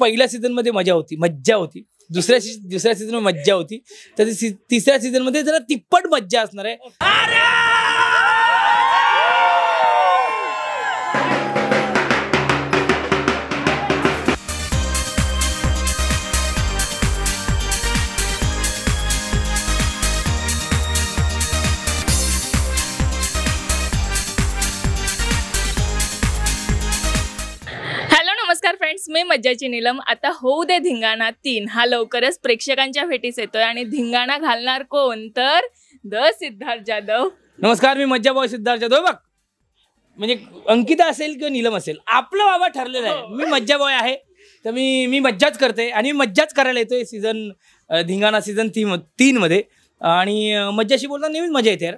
पहिल्या सीझन मध्ये मज्जा होती, दुसऱ्या सीझन मध्ये मज्जा होती, तर तिसऱ्या सीझन मध्ये जरा तिप्पट मज्जा असणार आहे. नमस्कार फ्रेंड्स, मी मज्जाची नीलम. आता होऊ दे धिंगाणा 3 हा लवकरच प्रेक्षकांच्या भेटीस येतोय आणि धिंगाणा घालणार कोण तर सिद्धार्थ जाधव. नमस्कार, मी मज्जा बॉय सिद्धार्थ जाधव. बघ, म्हणजे अंकिता असेल किंवा नीलम असेल, आपलं बाबा ठरलेलं आहे. मी मज्जा बॉय आहे, तर मी मज्जाच करते आणि मज्जाच करायला येतोय धिंगाणा सीझन 3 मध्ये. आणि मज्जाशी बोलताना नेहमीच मजा येते यार.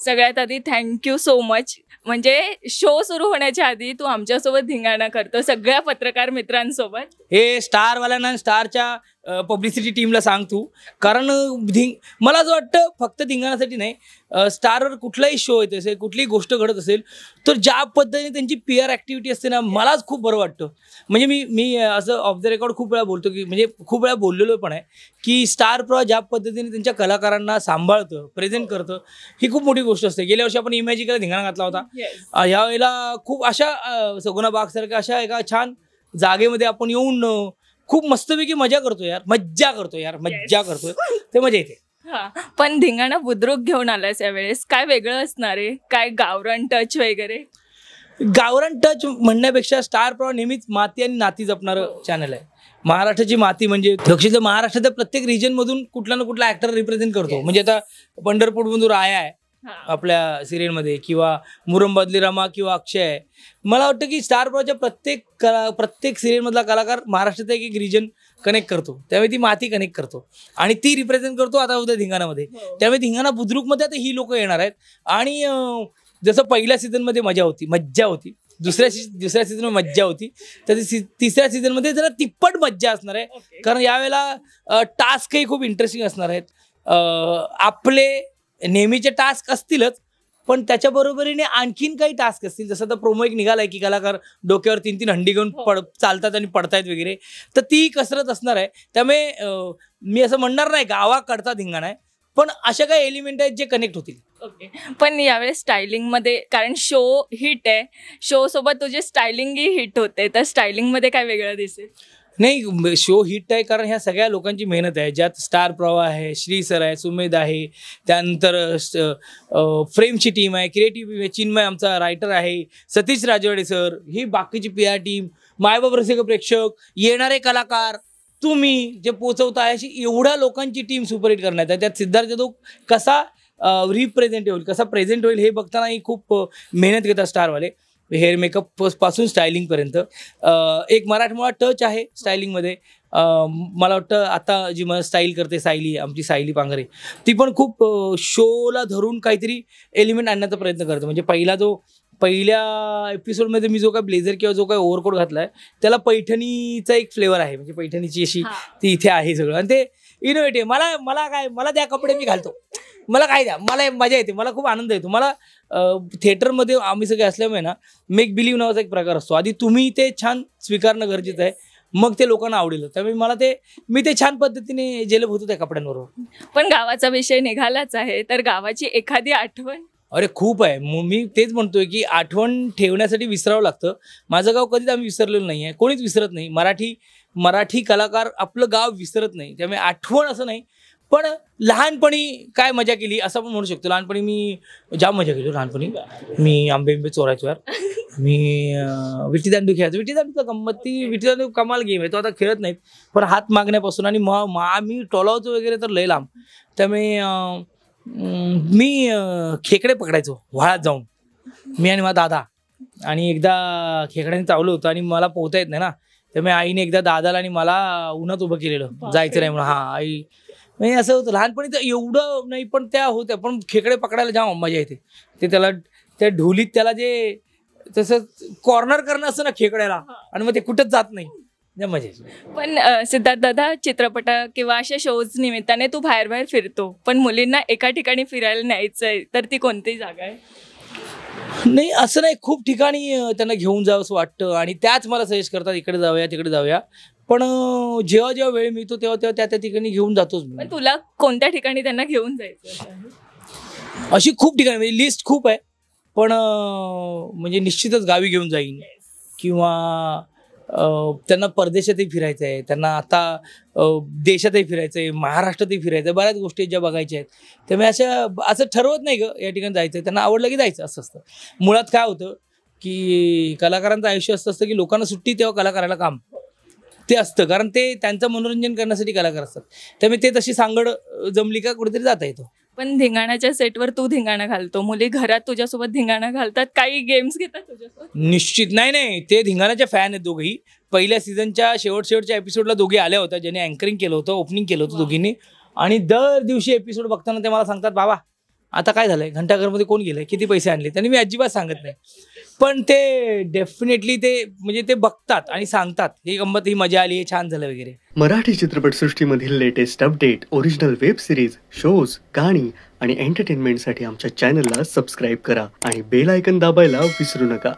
सगळ्यात आधी थँक्यू सो मच. म्हणजे शो सुरू होण्याच्या आधी तू आमच्यासोबत धिंगाणा करतो, सगळ्या पत्रकार मित्रांसोबत. हे स्टारवाल्यांना, स्टारच्या पब्लिसिटी टीमला सांग तू, कारण मला असं वाटतं फक्त धिंगाणासाठी नाही, स्टारवर कुठलाही शो येत असेल, कुठलीही गोष्ट घडत असेल, तर ज्या पद्धतीने त्यांची PR ॲक्टिव्हिटी असते ना, मलाच खूप बरं वाटतं. म्हणजे मी असं ऑफ द रेकॉर्ड खूप वेळा बोलतो की, म्हणजे खूप वेळा बोललेलो पण आहे की स्टार प्रवाह ज्या पद्धतीने त्यांच्या कलाकारांना सांभाळतं, प्रेझेंट करतं, ही खूप मोठी गोष्ट असते. गेल्या वर्षी आपण इमॅजिकला धिंगाणा घातला होता. यावेळेला खूप अशा सगुणा बागसारख्या अशा एका छान जागेमध्ये आपण येऊन खूप मस्तपैकी मजा करतो यार, मज्जा करतोय, ते मजा येते. पण धिंगाणा बुद्रुक घेऊन आलास यावेळेस, काय वेगळं असणार आहे? काय गावरान टच वगैरे? गावरान टच म्हणण्यापेक्षा स्टार प्रवाह नेहमीच माती आणि नाती जपणारं चॅनल आहे. महाराष्ट्राची माती म्हणजे महाराष्ट्राच्या प्रत्येक रिजन मधून कुठला ना कुठला ऍक्टर रिप्रेझेंट करतो. म्हणजे आता पंढरपूरमधून आया आहे आपल्या सिरियलमध्ये, किंवा मुरंबादली रमा किंवा अक्षय आहे. मला वाटतं की स्टार प्रवाहच्या प्रत्येक सिरियलमधला कलाकार महाराष्ट्राचा एक रिजन कनेक्ट करतो, त्यामुळे ती माती कनेक्ट करतो आणि ती रिप्रेझेंट करतो आता उद्या धिंगाणामध्ये. त्यामुळे धिंगाणा बुद्रुकमध्ये आता ही लोक येणार आहेत. आणि जसं पहिल्या सीझनमध्ये मज्जा होती, दुसऱ्या सीझन मध्ये मज्जा होती, तर तिसऱ्या सीझन मध्ये जरा तिप्पट मज्जा असणार आहे. कारण यावेळेला टास्कही खूप इंटरेस्टिंग असणार आहेत. आपले नेहमीचे टास्क असतीलच, पण त्याच्या बरोबरीने आणखीन काही टास्क असतील. जसं आता प्रोमो एक निघालाय की कलाकार डोक्यावर 3-3 हंडी घेऊन चालतात आणि पडतायत वगैरे, तर ती कसरत असणार आहे. त्यामुळे मी असं म्हणणार नाही गावाकडचा धिंगाणा आहे, पण अशा काही एलिमेंट आहेत जे कनेक्ट होतील. ओके. पण यावेळेस स्टायलिंग मध्ये, कारण शो हिट आहे, शो सोबत तुझी स्टायलिंगही हिट होते, तर स्टायलिंग मध्ये काय वेगळं दिसेल? नाही, शो हिट आहे कारण ह्या सगळ्या लोकांची मेहनत आहे. ज्यात स्टार प्रवाह आहे, श्री सर आहे, सुमेध आहे, त्यानंतर फ्रेमची टीम आहे, क्रिएटिव्ह चिन्मय आमचा रायटर आहे, सतीश राजवाडे सर, ही बाकीची PR टीम, मायबाप रसिक प्रेक्षक, येणारे कलाकार, तुम्ही जे पोचवता आहे, अशी एवढ्या लोकांची टीम सुपरहिट करण्यात आहे. त्यात सिद्धार्थ जाधव कसा रिप्रेझेंट होईल, कसा प्रेझेंट होईल, हे बघतानाही खूप मेहनत घेतात स्टारवाले. हेअर मेकअप पासून स्टायलिंग पर्यंत एक मराठमोळा टच आहे स्टायलिंगमध्ये. मला वाटतं आता जी मला स्टाईल करते सायली, आमची सायली पांघरे, ती पण खूप शोला धरून काहीतरी एलिमेंट आणण्याचा प्रयत्न करते. म्हणजे पहिल्या एपिसोडमध्ये मी जो काय ब्लेझर किंवा जो काय ओव्हरकोट घातलाय, त्याला पैठणीचा एक फ्लेवर आहे. म्हणजे पैठणीची अशी ती इथे आहे सगळं, आणि ते इनोव्हेटिव्ह. मला त्या कपडे मी घालतो, मला काय द्या, मला मजा येते, मला खूप आनंद येतो. मला थिएटरमध्ये आम्ही सगळे असल्यामुळे ना, मेक बिलीव्ह नावाचा एक प्रकार असतो. आधी तुम्ही ते छान स्वीकारणं गरजेचं आहे, मग ते लोकांना आवडेल. त्यामुळे मी ते छान पद्धतीने जेलब होतो त्या कपड्यांबरोबर. पण गावाचा विषय निघालाच आहे, तर गावाची एखादी आठवण? अरे खूप आहे. मी तेच म्हणतोय की आठवण ठेवण्यासाठी विसरावं लागतं. माझं गाव कधीच आम्ही विसरलेलं नाही आहे, कोणीच विसरत नाही. मराठी कलाकार आपलं गाव विसरत नाही. त्यामुळे आठवण असं नाही, पण लहानपणी काय मजा केली असं आपण म्हणू शकतो. लहानपणी मी जाम मजा केली. लहानपणी मी आंबे चोरायचो यार. मी विटीदांडू खेळायचो. विटीदांडूचा गंमती, विटीदांडू कमाल गेम आहे तो, आता खेळत नाहीत, पण हात मागण्यापासून आणि मी टोलावतो वगैरे तर लय लांब. त्यामुळे मी खेकडे पकडायचो व्हाळात जाऊन, मी आणि माझा दादा. आणि एकदा खेकड्याने चावलं होतं आणि मला पोहता येत नाही ना, त्यामुळे आईने एकदा दादाला आणि मला उन्हात उभं केलेलं, जायचं नाही म्हणून. आई म्हणजे असं होतं लहानपणी. तर एवढं नाही, पण त्या होत्या. पण खेकडे पकडायला जाम मजा येते. ते त्याला त्या ढोलीत त्याला जे तसं कॉर्नर करणं असतं ना खेकड्याला, आणि मग ते कुठंच जात नाही, मजा येते. पण सिद्धार्थ दादा, चित्रपट किंवा अशा शोज निमित्ताने तू बाहेर फिरतो, पण मुलींना एका ठिकाणी फिरायला न्यायचंय, तर ती कोणती जागा आहे? नाही, असं नाही, खूप ठिकाणी त्यांना घेऊन जावं असं वाटतं आणि त्याच मला सजेस्ट करतात, इकडे जाऊया तिकडे जाऊया. पण जेव्हा जेव्हा वेळ मिळतो तेव्हा तेव्हा त्या त्या ठिकाणी घेऊन जातोच मी. पण तुला कोणत्या ठिकाणी त्यांना घेऊन जायचं? अशी खूप ठिकाणी म्हणजे लिस्ट खूप आहे, पण म्हणजे निश्चितच गावी घेऊन जाईन किंवा त्यांना परदेशातही फिरायचं आहे, त्यांना आता देशातही फिरायचं आहे, महाराष्ट्रातही फिरायचं आहे, बऱ्याच गोष्टी ज्या बघायच्या आहेत. त्यामुळे असं ठरवत नाही ग या ठिकाणी जायचं आहे, त्यांना आवडलं की जायचं असं असतं. मुळात काय होतं की कलाकारांचं आयुष्य असतं की लोकांना सुट्टी तेव्हा कलाकाराला काम ते असतं, कारण ते त्यांचं मनोरंजन करण्यासाठी कलाकार असतात. त्यामुळे ते तशी सांगड जमली का कुठेतरी जाता येतो. पण धिंगाणाच्या सेटवर तू धिंगाणा घालतो, मुली घरात तुझ्यासोबत धिंगाणा घालतात, काही गेम्स घेतात तुझ्यासोबत? निश्चित नाही, ते धिंगाणाच्या फॅन आहेत दोघेही. पहिल्या सीझनच्या शेवटच्या एपिसोडला दोघे आल्या होत्या, ज्याने अँकरिंग केलं होतं, ओपनिंग केलं होतं दोघींनी. आणि दर दिवशी एपिसोड बघताना ते मला सांगतात, बाबा आता काय झालंय, घंटाघरमध्ये कोण गेलंय, किती पैसे आणले. त्यांनी मी अजिबात सांगत नाही, पण ते डेफिनेटली ते म्हणजे ते बघतात आणि सांगतात, ही गंमत, ही मजा आली, हे छान झालं वगैरे. मराठी चित्रपटसृष्टीमधील latest update, original web series, shows, गाणी आणि एंटरटेनमेंटसाठी आमच्या चॅनलला सबस्क्राईब करा आणि बेल आयकन दाबायला विसरू नका.